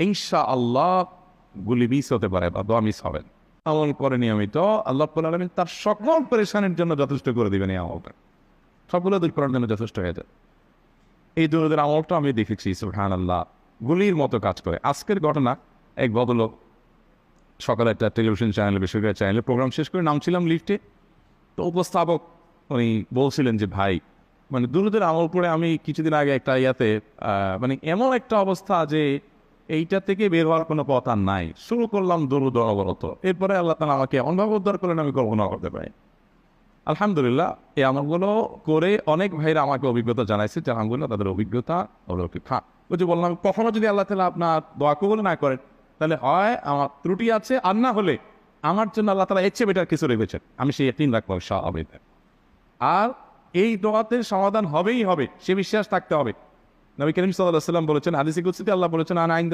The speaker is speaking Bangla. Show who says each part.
Speaker 1: ইনশাআল্লাহ গুলি মিস হতে পারে বা দোয়া মিস হবে। আমল করে নিয়মিত আল্লাহ রাব্বুল আলামিন তার সকল পেরেশানির জন্য যথেষ্ট করে দিবেন। এই আমলটা সবগুলো দূর করার জন্য যথেষ্ট হয়ে যায়। এই দরুদের আমলটা আমি দেখেছি সুবহানাল্লাহ গুলির মতো কাজ করে। আজকের ঘটনা, এক ভদ্রলোক সকালে একটা টেলিভিশন চ্যানেলে, বেসরকারি চ্যানেলে প্রোগ্রাম শেষ করে নামছিলাম লিফটে, তো উপস্থাপক উনি বলছিলেন যে ভাই, মানে দুরুদের আমল করে আমি কিছুদিন আগে একটা ইয়াতে মানে এমন একটা অবস্থা যে এইটা থেকে বের হওয়ার কোনো পথ আর নাই, শুরু করলাম দরুদ অনবরত, এরপরে আল্লাহ তাআলা আমাকে এমনভাবে উদ্ধার করলেন আমি কল্পনা করতে পারি। আলহামদুলিল্লাহ এই আমলগুলো করে অনেক ভাইরা আমাকে অভিজ্ঞতা জানাইছে যে আলহামদুলিল্লাহ তাদের অভিজ্ঞতা অলৌকিক। ওই যে বললাম, কখনো যদি আল্লাহ তাআলা আপনার দোয়া কবুল না করেন, তাহলে হয় আমার ত্রুটি আছে, আর না হলে আমার জন্য আল্লাহ তাআলা এর চেয়ে বেটার কিছু রেখেছেন, আমি সেই ইয়াকিন রাখবো ইনশাআল্লাহ। আর এই দোয়াতে সমাধান হবেই হবে, সে বিশ্বাস থাকতে হবে। নবী করিম সাল্লাল্লাহু আলাইহি ওয়াসাল্লাম বলেছেন, হাদিসে কুদসিতে আল্লাহ বলেছেন, আনা ইনদা